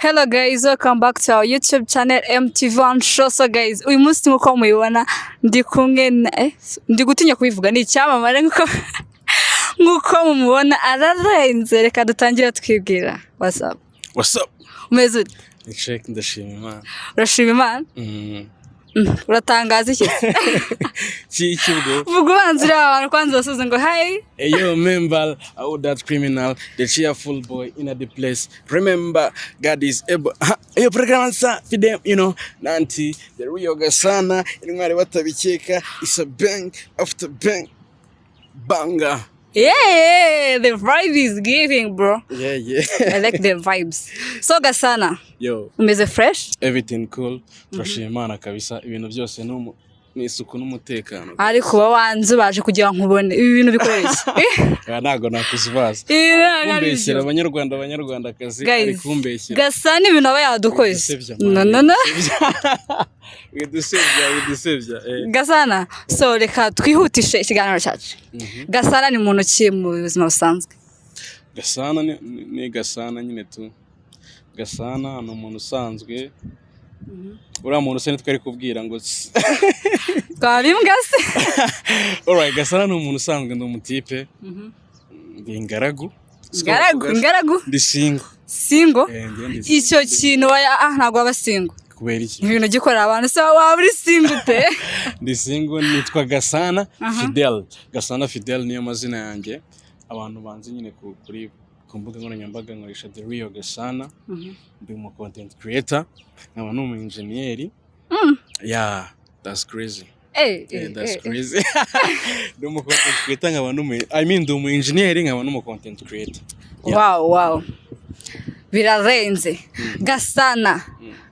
Hello guys, welcome back to our YouTube channel MTV1 Show. So guys, uyu munsi muko muyibona ndi kumwe ndi gutinya kubivuga ni icyamamare nkuko mumubona ararenze. Reka dutangira twibwira. What's up? Umeze ute? Ni check ndashima Imana. Urashima Imana? Uratangaza iki? Chichigo. Vuga ubanzira abantu kwanza basuze ngo hi. Hey yo member, out that criminal, the cheerful boy in the place. Remember, God is able. Hey program sa for them, you know. Nanti the Rio Gasana, intwari batabikeka, it's a bang after bang. Banger. Yeah, the vibe is giving, bro. Yeah. I like the vibes. So Gasana. Yo. Umeze fresh? Everything cool. Turashima Imana kabisa. Ibintu byose ni isuku n'umutekano. Ari kuba wanze baje kugira nkubone. Ibi bintu bikoresha. Ntago nakuzibaza. Kumbeshyira abanyarwandakazi ari kumbeshyira. Gasana ibintu aba yadukoze. No. Widusebya. Gasana, so reka twihutishe ikiganiro cyacu. Gasana ni muntu ki mu buzima busanzwe? Gasana ni Gasana nyine tu. Gasana ni umuntu usanzwe. Ura muntu se twari kubwira ngo twabimbwa se. Alright, Gasana ni umuntu usanzwe ndi umutipe. Ndi ingaragu. Ndi singo. Icyo kintu ntago aba singo. Kubera iki? Ibintu gikorera abantu se waba uri singo te? Ndi singo, nitwa Gasana Fidel. Gasana Fidel niyo mazina yanjye. Abantu banze nyine kuri ku mbuga nkoranyambaga nkoresha The Rio Gasana. Ndi umu content creator, nkaba n'umu engineer. Yeah, that's crazy. That's crazy. Ndi umu content creator, nkaba ndi umu engineer, nkaba n'umu content creator. Wow. Birarenze.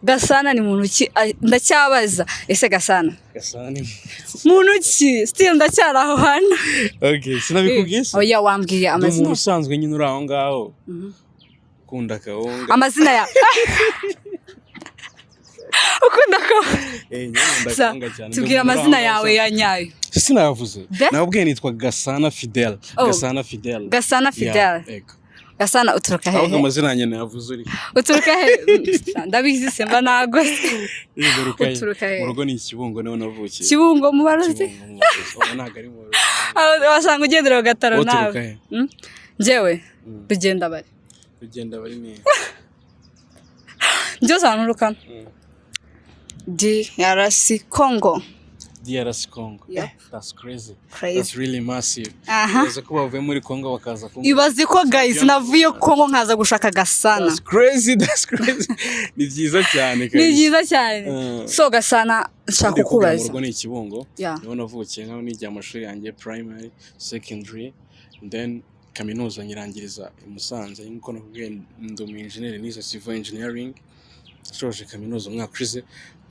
Gasana ni muntu ki? Ndacyabaza. Ese Gasana ni muntu ki? Still ndacyaraho hano. Okay, sinabikubwiye. Oya wambwiye amazina. Umuntu usanzwe nyine uri aho ngaho. Kunda kawonga. Amazina ya. Ukunda ko? Ndakanga cyane. Tubwira amazina yawe ya nyayo. Sinavuze. Nabwiye nitwa Gasana Fidel. Gasana Fidel. Gasana uturuka he? Ahubwo amazina yanjye navuze uri. Uturuka he? Ndabizi semba nagose. Uturuka he? Mu rugo ni Kibungo naho navukiye. Kibungo mu barozi? Ntago ari mu rugo. Wasanga ugendera gataro nawe. Njyewe Rugenda bari ni. Njye sanurukana. DRC Congo. Yeah. That's crazy. That's really massive. Ibaze ko bavuye muri Congo bakaza kumva. Ibaze ko guys navuye Congo nkaza gushaka Gasana. That's crazy. Ni byiza cyane. So Gasana nshaka kukubaza. Mu rugo ni Kibungo. Niho navukiye nkaho nijya amashuri yanjye primary, secondary, then kaminuza nyirangiriza i Musanze. Nkuko nakubwiye ndi umu engineer nize civil engineering. Nashoje kaminuza umwaka ushize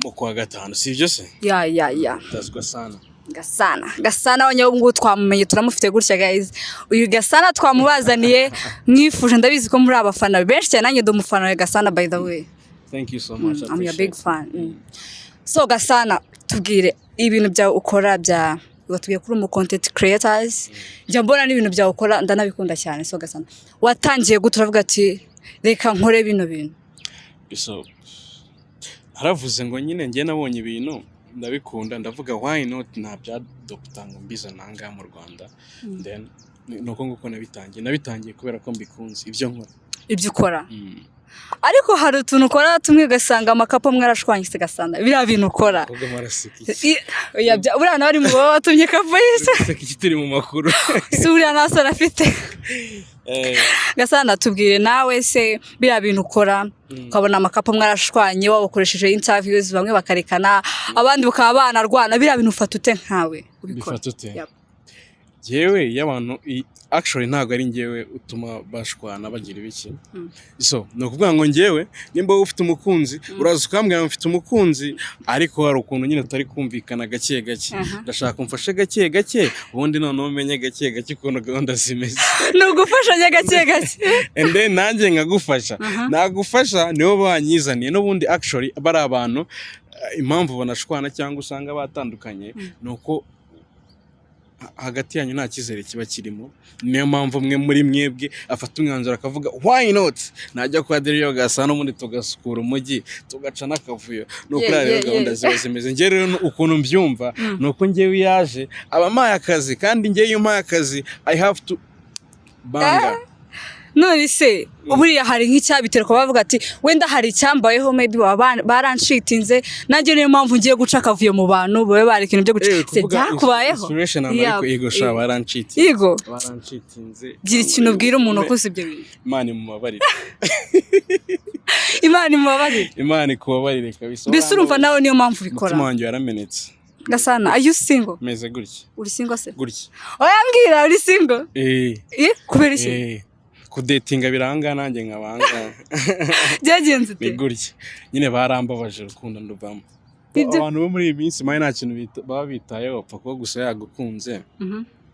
mu kwa gatanu. Si byo se? Yeah. That's Gasana abanyabungu twamumenye turamufite gutya guys. Uyu Gasana twamubazaniye mwifuje ndabizi ko muri abafana benshi cyane, nanjye ndumufana wa Gasana by the way. Thank you so much. I'm your big fan. So Gasana, tubwire ibintu bya ukora bya watubwiye kuri umu content creators. Njya mbona n'ibintu bya ukora ndanabikunda cyane. So Gasana, watangiye guturavuga ati reka nkore bino bintu. So haravuze ngo nyine njye nabonye ibintu ndabikunda, ndavuga why not na bya Dr. Ngombiza nanga mu Rwanda. Then nuko nguko nabitangiye kubera ko mbikunze ibyo nkora. Ibyo ukora. Ariko hari utuntu ukora tumwe gasanga amakapo mwarashwanyise Gasana. Biriya bintu ukora. Ubwo marasiki. Oya buriya nawe ari mu baba watumye kapo yise. Seki kitiri mu makuru. Suriya naso rafite. Gasana tubwire nawe se biriya bintu ukora ukabona amakapo mwarashwanye wabakoresheje interviews bamwe bakarekana abandi bakaba banarwana, biriya bintu ufata ute nkawe ubikora? Yewe y'abantu actually ntago ari ngewe utuma bashwana bagira ibiki. So no kuvuga ngo ngewe nimba ufite umukunzi uraza ukambwira mfite umukunzi ariko hari ukuntu nyine utari kumvikana gake. Ndashaka kumfasha gake ubundi none umenye gake ukuntu gahunda zimeze. Nugufasha gake. And then nanjye nkagufasha. Nagufasha niho banyizaniye n'ubundi actually bari abantu impamvu banashwana cyangwa usanga batandukanye nuko hagati yanyu nta cyizere kiba kirimo, niyo mpamvu umwe muri mwebwe afata umwanzuro akavuga why not najya kwa Deriyo Gasana ubundi tugasukura umujyi tugaca n'akavuyo. Nuko rero gahunda ziba zimeze. Njye rero ukuntu mbyumva nuko njyewe yaje abampaye akazi, kandi njyewe iyo mpaye akazi I have to banga. None se buriya hari nk'icyabitera ko bavuga ati wenda hari icyambayeho maybe baranshitinze, nanjye niyo mpamvu ngiye guca akavuyo mu bantu babe bari ikintu byo guca byakubayeho. Inspiration ariko yego sha baranshitinze. Yego baranshitinze. Gira ikintu ubwira umuntu ukoze ibyo bintu. Imana imubabarire. Imana imubabarire. Imana ikubabarire kabisa. Mbese urumva nawe niyo mpamvu bikora. Umutima wanjye waramenetse. Gasana, are you single? Meze gutya. Uri single se? Gutya. Oya mbwira uri single? Kubera iki? Kudetinga biranga nanjye nkabanga. Byagenze ute? Ni gutya. Nyine barambabaje urukundo nduvamo. Abantu bo muri iyi minsi maye nta kintu baba bitayeho, pfa ko gusa yagukunze.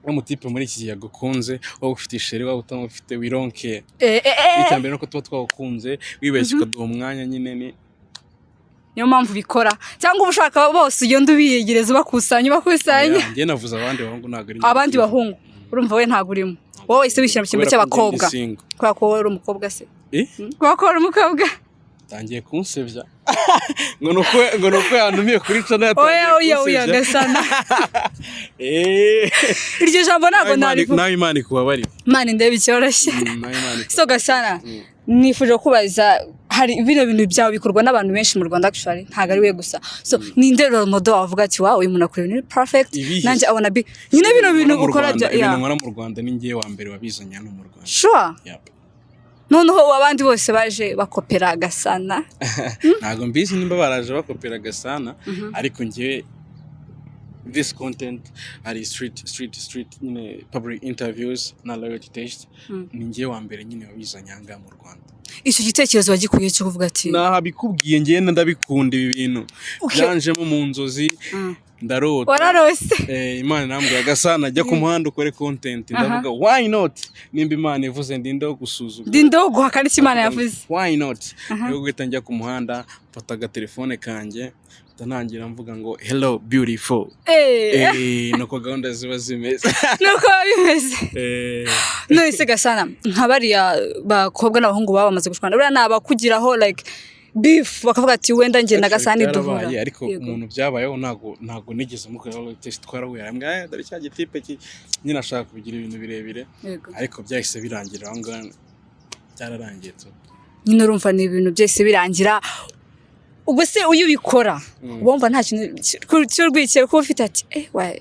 Umutipe muri iki gihe yagukunze, wowe ufite isheri, wowe utamufite wironke. Icyambere nuko tuba twagukunze, wibeshye ukaduha umwanya nyine ni niyo mpamvu bikora. Cyangwa ubushaka bose ugenda ubiyegereza bakusanya. Njye navuze abandi bahungu ntago ari abandi bahungu. Urumva we ntago urimo. Wowe ise wishyira mu cyimbo cy'abakobwa. Kwa ko uri umukobwa se? Kwa ko uri umukobwa? Tangiye kunsebya. Ngo nuko yanumiye kuri channel yatangiye. Oya Gasana. Iryo jambo ntago nari. Nawe Imana ikubabarire. Imana ndebe icyoroshye. So Gasana, nifuje kubaza hari bino bintu byawe bikorwa n'abantu benshi mu Rwanda actually ntago ari we gusa. So ninde role model wavuga ati wow uyu muntu akora ni perfect, nanjye abona nyine bino bintu ukora bya ibintu nkora mu Rwanda ni ngiye wa mbere wabizanye hano mu Rwanda. Sure. Noneho abandi bose baje bakopera Gasana. Ntago mbizi nimba baraje bakopera Gasana, ariko ngiye this content ari street nyine public interviews na loyalty test ni ngiye wa mbere nyine wabizanye hanga mu Rwanda. Icyo gitekerezo wagikuye cyo kuvuga ati nahabikubwiye ngenda ndabikunda ibi bintu byanjemo mu nzozi ndarota. Wararose. Imana nambwira Gasana ajya ku muhanda ukore content, ndavuga why not, nimba Imana ivuze ndindo gusuzuma ndindo guhakana icyo Imana yavuze, why not. Yo guhita njya ku muhanda mfata agatelefone kanjye ntangira mvuga ngo hello beautiful. Nuko gahunda ziba zimeze. Nuko bimeze. None se Gasana nk'abariya bakobwa n'abahungu baba bamaze gushwana buriya nabakugiraho like beef bakavuga ati wenda nge na Gasana duhura, ariko umuntu byabayeho ntago nigeze mukora test twarahuye ambwa dore cya gitipe nyine ashaka kubigira ibintu birebire, ariko byahise birangira aho ngana cyararangiye. Nyine urumva ni ibintu byese birangira. Ubwo se uyu bikora wumva nta kintu cy'urwikekwe ko ufite ati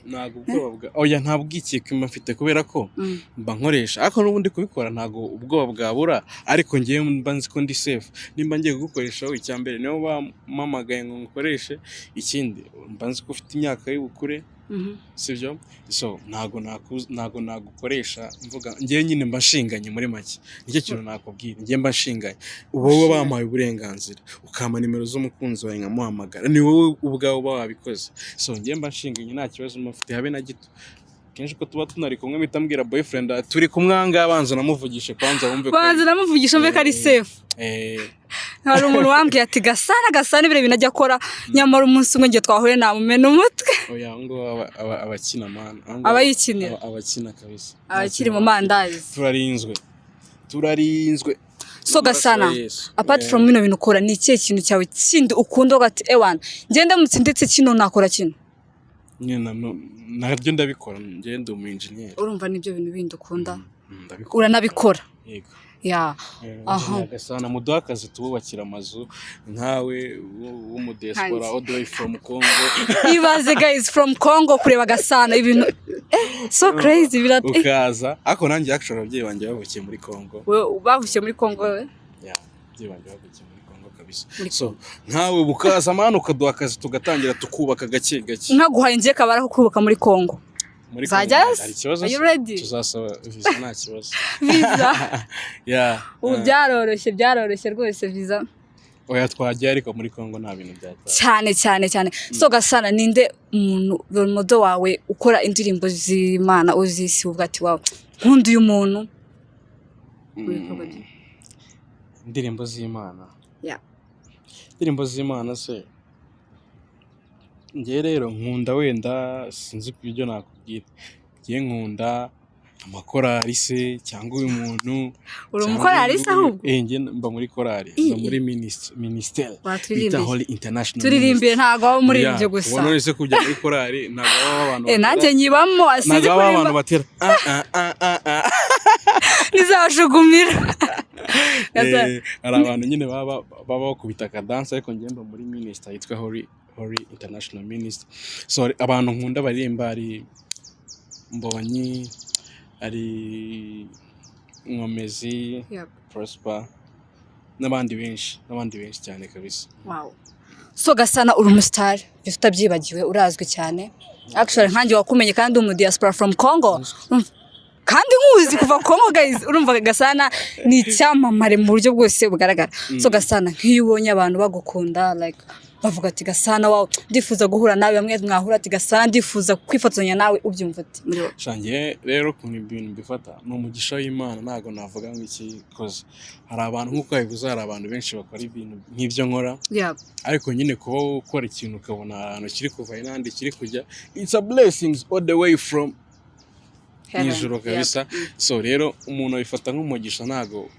ntago ubwoba oya nta bwikekwe mfite kubera ko mba nkoresha, ariko n'ubundi kubikora ntago ubwoba bwabura, ariko ngiye mba nzi ko ndi safe. Nimba ngiye gukoresha icyambere niyo bamamagaye ngo ngukoreshe, ikindi mba nzi ko ufite imyaka y'ubukure sibyo, so ntago nagukoresha mvuga ngiye nyine mba nshinganye muri make. Nicyo kintu nakubwira, ngiye mba nshinganye. Wowe bampaye uburenganzira ukama nimero z'umukunzi wawe nkamuhamagara, ni wowe ubwawe uba wabikoze. So ngiye mba nshinganye nta kibazo mufite habe na gito. Kenshi ko tuba tunari kumwe mpita mbwira boyfriend turi kumwanga abanza namuvugishe kwanza wumve ko namuvugisha mbe kari safe. Hari umuntu wambwiye ati Gasana ibire binajya akora, nyamara umunsi umwe ngiye twahuye namumena umutwe. Oya ngo abakina man, abayikinira abakina kabisa, abakiri mu mandazi turarinzwe. So Gasana apart from bino bintu ukora ni ikihe kintu cyawe kindi ukunda ugati ewana ngende mutse ndetse kino nakora kino? Nabyo ndabikora, ngende umu engineer. Urumva nibyo bintu bindi ukunda uranabikora? Yego. Gasana muduha akazi tububakira amazu nkawe w'umudespora all the way from Congo. Ibaze guys from Congo kureba Gasana ibintu so crazy birat ukaza, ako nanjye actually ababyeyi banjye bavukiye muri Congo. Bavukiye muri Congo we? Ababyeyi banjye bavukiye muri Congo kabisa. So nkawe bukaza amana ukaduha akazi tugatangira tukubaka gake gake. Nkaguhaye ngiye kabara kubaka muri Congo. Hari ikibazo tuzasaba visa nta kibazo. Visa ubu byaroroshye rwose visa. Oya twagiye ariko muri Congo nta bintu byatwaye cyane. So Gasana ninde umuntu role model wawe ukora indirimbo z'Imana uzisi uvuga ati wow nkunda uyu muntu? Indirimbo z'Imana indirimbo z'Imana se ngiye rero nkunda wenda sinzi ibyo nakubwira. ngiye nkunda amakorari se cyangwa uyu muntu uri umukorari se ahubwo njye mba muri korari mba muri ministeri bita Holy International turirimbire ntago aba muri ibyo gusa ubona ese kujya muri korari ntago aba abantu nanjye nyibamo asize kuri abantu batera nizashugumira hari abantu nyine baba bakubita kadanse ariko njye mba muri ministeri yitwa Holy International Ministry. So abantu nkunda baririmba ari Mbonyi, ari Nkomezi, Prosper n'abandi benshi cyane kabisa. Wow. So Gasana uri umustar, byo utabyibagiwe urazwi cyane. Actually nkanjye wakumenye kandi umu diaspora from Congo. Kandi nkuzi kuva Congo guys, urumva Gasana ni icyamamare mu buryo bwose bugaragara. So Gasana nk'iyo ubonye abantu bagukunda like bavuga ati Gasana wawe ndifuza guhura nawe bamwe mwahura ati Gasana ndifuza kwifatanya nawe ubyumva ati muri wowe shangiye rero kuntu ibintu bifata no mugisha w'Imana ntago navuga ngo iki koze hari abantu nkuko bivuze hari abantu benshi bakora ibintu nk'ibyo nkora ariko nyine kuba ukora ikintu ukabona ahantu kiri kuva inandi kiri kujya it's a blessings all the way from ijuru kabisa. So rero umuntu abifata nk'umugisha ntago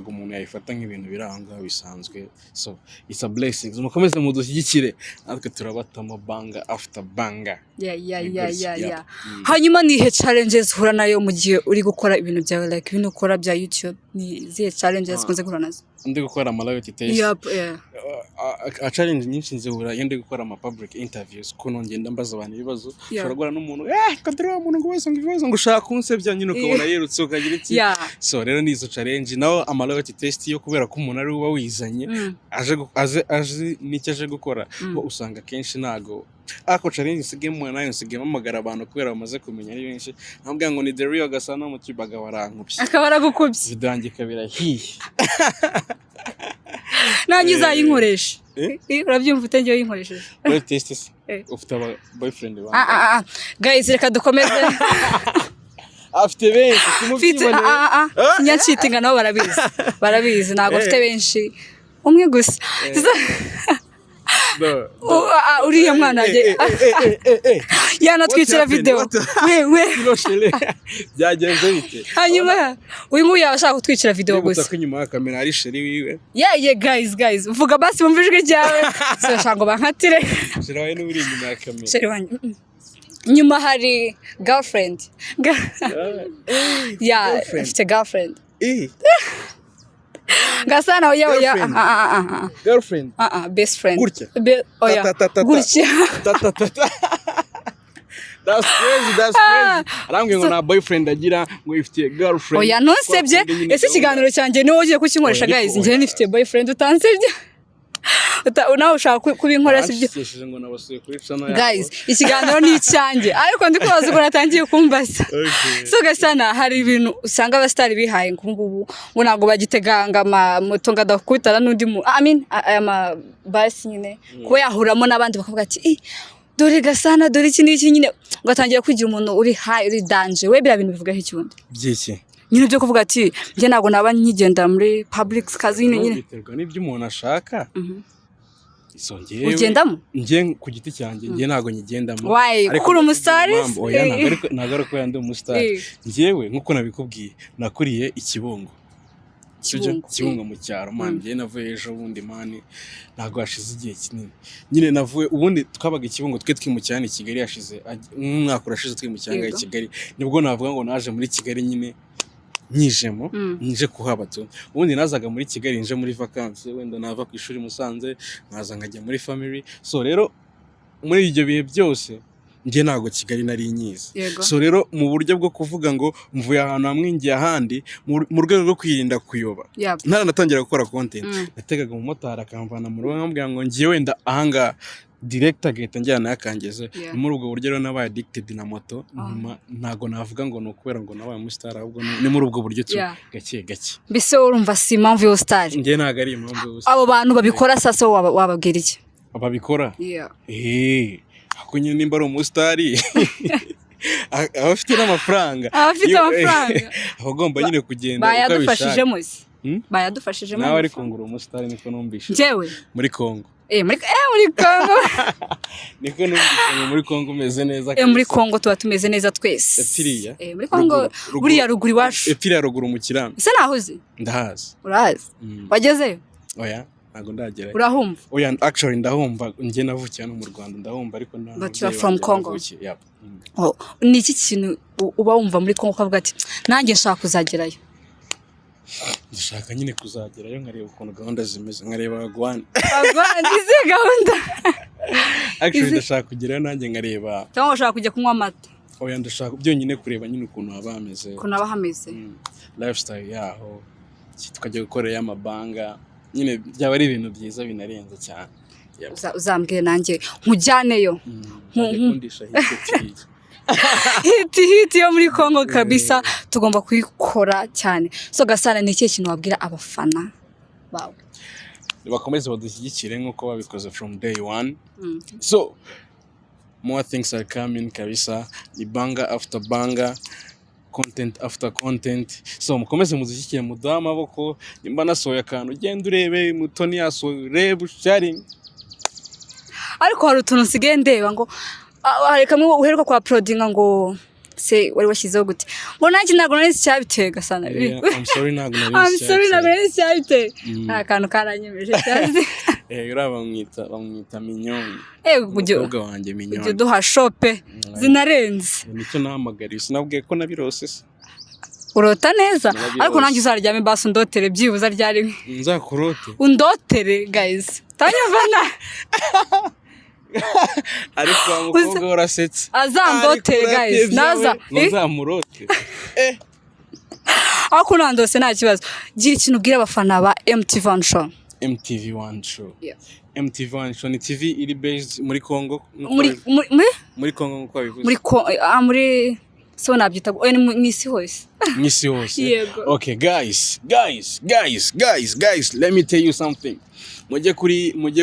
umuntu yayifata nk'ibintu biranga bisanzwe. So it's a blessing. Mukomeze mudushyigikire natwe turabatamo banga after banga. Hanyuma ni he challenges uhura nayo mu gihe uri gukora ibintu byawe like ibintu ukora bya YouTube ni zihe challenges kunze guhura nazo? Ndi gukora royalty test. A challenge nyinshi nzihura iyo ndi gukora ama public interviews kuno ngenda mbaza abantu ibibazo ushobora guhura n'umuntu kadira umuntu ngo wese ngo ushaka kunsebya nyine ukabona yerutse ukagira iki. So rero nizo challenge naho ama royalty test yo kubera ko umuntu ari uba wizanye aje n'icyo aje gukora bo usanga kenshi nago ako challenge sigemo nayo nsigemo amagara abantu kubera bamaze kumenya ari benshi ntabwo ngo ni the real Gasana mu kibaga warankubye akabara gukubye bidange kabira hihi nanjye uzayinkoresha urabyumva utengiye yinkoresheje boy test ufite aba boyfriend wawe guys reka dukomeze afite benshi kumubwibone sinyacitinga nabo barabizi ntago afite benshi umwe gusa uriya mwana yanatwicira video we byagenze bite hanyuma uyu nguyu yashaka kutwicira video gusa ko nyuma ya kamera ari sheri wiwe guys vuga basi bumva ijwi ryawe so shango bankatire sheri wawe n'uri nyuma ya kamera sheri wanjye nyuma hari girlfriend afite girlfriend Gasana oya girlfriend best friend gutya gutya that's crazy arambwe ngo na boyfriend agira ngo ifite girlfriend oya nonsebye ese ikiganiro cyanjye niwo ugiye kukinkoresha guys njye nifite boyfriend utansebye nawe ushaka kubinkorera sibyo guys ikiganiro ni icyanjye ariko ndi kubaza uko natangiye kumbaza so Gasana hari ibintu usanga abastari bihaye ngubu ngo nago bagiteganga moto ngadakutana n'undi ama basi nyine ko yahuramo nabandi bakavuga ati dore Gasana dore iki n'iki nyine ugatangira kwigira umuntu uri high uri danger we bira bintu bivuga ikibundi byiki nyine byo kuvuga ati njye nago naba nkigenda muri public kazi nyine biterwa n'ibyo umuntu ashaka so ngewe ugendamo nge ku giti cyanjye nge nago nyigendamo ariko uri umusitari ntago ariko yandi umusitari ngewe nkuko nabikubwiye nakuriye ikibungo mu cyaro man nge navuye ejo bundi mani ntago hashize igihe kinini nyine navuye ubundi twabaga ikibungo twe twimukirana i Kigali hashize umwaka urashize twimukirana i Kigali nibwo navuga ngo naje muri Kigali nyine nyijemo nje kuhaba tu ubundi nazaga muri Kigali nje muri vacances wenda nava ku ishuri Musanze nkaza nkajya muri family. So rero muri ibyo bihe byose nge nago Kigali nari nyiza. So rero mu buryo bwo kuvuga ngo mvuye ahantu hamwe ngiye ahandi mu rwego rwo kwirinda kuyoba natangira gukora content nategaga mu motari akamvana mu rugo nkambwira ngo ngiye wenda ahanga director gahita njyana yakangeze muri ubwo buryo rero nabaye addicted na moto nyuma ntago navuga ngo nukubera ngo nabaye umustar ahubwo ni muri ubwo buryo tu gake bise urumva si impamvu yo star nge ntago ari impamvu yo star abo bantu babikora sasa wababwira iki ababikora ako nyine nimba ari umustari abafite n'amafaranga abagomba nyine kugenda bayadufashije muzi bayadufashije nawe ari kongura umustari niko numvishe njyewe muri Congo muri Congo niko numvise muri Congo umeze neza muri Congo tuba tumeze neza twese epiriya muri Congo buriya ruguru iwacu epiriya ruguru mu Kirambi ese nahoze ndahazi urahazi wagezeyo oya ntago ndagerayo urahumva oya actually ndahumva njye navukiye no mu Rwanda ndahumva ariko nta but you are from Congo ni iki kintu uba wumva muri Congo ukavuga ati nanjye nshaka kuzagerayo ndashaka nyine kuzagerayo nkareba ukuntu gahunda zimeze nkareba abagwani izi gahunda actually ndashaka kugerayo nanjye nkareba cyangwa ushaka kujya kunywa amata oya ndashaka byonyine kureba nyine ukuntu haba hameze lifestyle yaho tukajya gukorera amabanga nyine byaba ari ibintu byiza binarenze cyane uzambwire nanjye nkujyaneyo nkundisha hiti yo muri Congo kabisa tugomba kuyikora cyane so Gasana ni ikihe kintu wabwira abafana bawe bakomeze badushyigikire nk'uko babikoze from day one so more things are coming kabisa ni banga after banga content after content so mukomeze mudushyigikire muduha amaboko nimba nasohoye akantu ugenda urebe Mutoni yasohoye urebe sharing ariko hari utuntu nsigaye ndeba ngo hari kamwe uheruka kwa uploadinga ngo se wari washyizeho gute ngo nanjye ntabwo nari cyabiteye Gasana I'm sorry ntabwo nari cyabiteye nta kantu karanyemeje cyane bamwita minyoni umukobwa wanjye minyoni ujye duha shope zinarenze nicyo nahamagariye sinabwiye ko nabirose se urota neza ariko nanjye uzaryame basi undotere byibuza ryari nzakurote undotere guys tanyavana ariko umukobwa urasetse azandotere guys naza nzamurote ariko nandose nta kibazo gira ikintu ubwira abafana ba MTV1 show MTV1 show ni TV iri based muri Congo muri Congo nkuko bivuze muri so nabyita n'isi hose okay guys let me tell you something mujye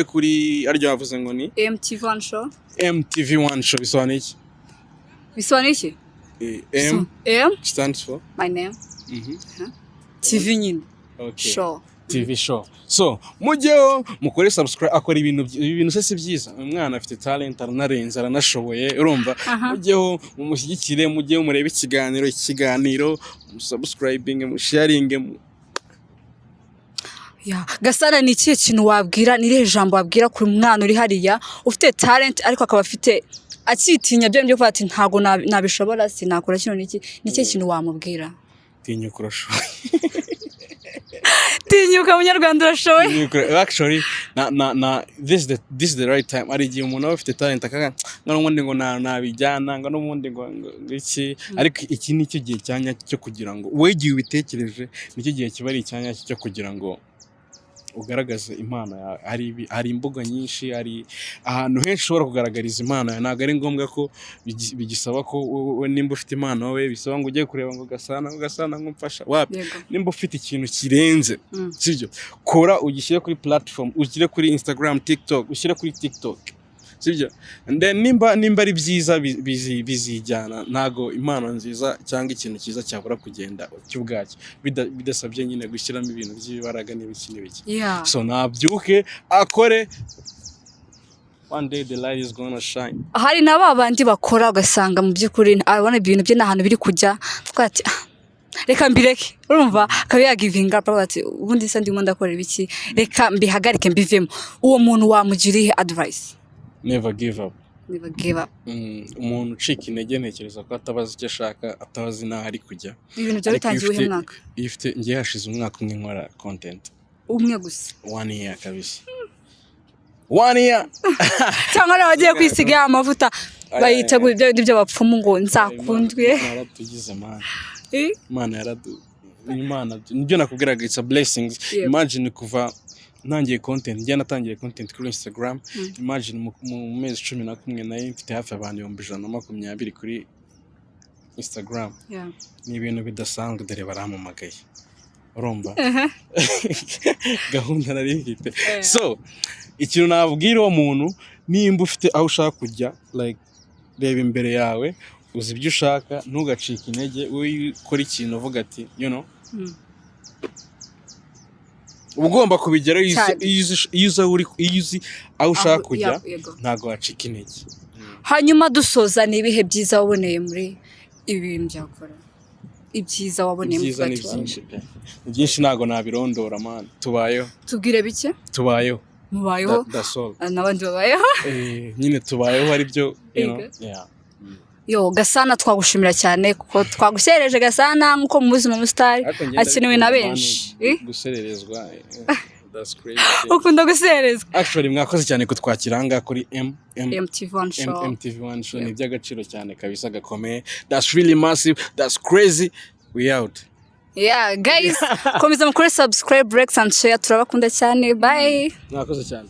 kuri aryo bavuze ngo ni MTV1 show bisobanuye iki M stands for my name TV nyine show TV show so mujyeho mukore subscribe akora ibintu se si byiza umwana afite talent aranarenza aranashoboye urumva mujyeho mumushyigikire mujyeho murebe ikiganiro subscribing sharing Gasana ni ikihe kintu wabwira nire jambo wabwira kuri mwana uri hariya ufite talent ariko akaba afite akitinya byo kuvuga ati ntago nabishobora sinakora kino niki nicyo kintu wamubwira tinyuka urashoboye tinyuka munyarwanda urashoboye actually this is the right time ari gihe umuntu afite talent akaga n'ubundi ngo nabijyana ngo n'ubundi ngo iki ariko iki nicyo gihe cyanya cyo kugira ngo wegiye ubitekereje nicyo gihe kiba ari icyanya cyo kugira ngo ugaragaze impano hari imbuga nyinshi hari ahantu henshi ushobora kugaragariza impano ntabwo ari ngombwa ko bigisaba ko nimba ufite impano we bisaba ngo ujye kureba ngo Gasana ngumfasha wapi nimba ufite ikintu kirenze sibyo kora ugishyire kuri platform ushyire kuri Instagram TikTok ushyire kuri TikTok sibyo nimba ari byiza bizijyana ntago impano nziza cyangwa ikintu cyiza cyabura kugenda cy'ubwacyo bidasabye nyine gushyiramo ibintu by'ibaraga n'ibiki so nabyuke akore one day the light is gonna shine hari nababandi bakora ugasanga mu by'ukuri abona ibintu bye nahantu biri kujya twati reka mbireke urumva akabiya giving up ati ubundi se ndimo ndakora ibiki reka mbihagarike mbivemo uwo muntu wamugiriye advice Never give up. Umuntu ucika intege ntekereza ko atabaza icyo ashaka atabazi n'aho ari kujya ibintu byo bitangiye uyu mwaka ngiye hashize umwaka umwe nkora content umwe gusa 1 year kabisa 1 year cyangwa nabagiye kwisiga amavuta bayiteguye ibyo bapfumu ngo nzakundwe naratugize Imana nibyo nakubwiraga it's a blessing imagine kuva ntangiye content njye natangiye content kuri Instagram imagine mu mezi 11 nayo mfite hafi abantu 120 kuri Instagram ni ibintu bidasanzwe dore barampamagaye urumva gahunda nari mfite so ikintu nabwira uwo muntu nimba ufite aho ushaka kujya like reba imbere yawe uzi ibyo ushaka ntugacike intege ukora ikintu uvuga ati you know ugomba kubigeraho Cyane. iyo uzi aho ushaka Aho- kujya yego. ntabwo wacika intege. hanyuma dusoza ni ibihe byiza waboneye muri ibi bintu byakora ibyiza waboneye mu Ibyiza ni bwati wawe byinshi pe. Ni byinshi ntabwo nabirondora man. Tubayeho. tubwire bike Tubayeho. mubayeho That's all. n'abandi babayeho Nyine tubayeho ari byo, you know. Yego. Yeah. yo Gasana twagushimira cyane kuko twaguserereje Gasana nk'uko muzi ni umusitari Ariko ngenda akenewe na ariko benshi man, gusererezwa. That's crazy. ukunda gusererezwa Actually mwakoze cyane kutwakira aha kuri MTV1 show MTV1 show. Ni iby'agaciro cyane kabisa gakomeye. That's really massive. That's crazy. We out. yeah guys komeza mukore subscribe, like and share, turabakunda cyane, bye. Mwakoze cyane.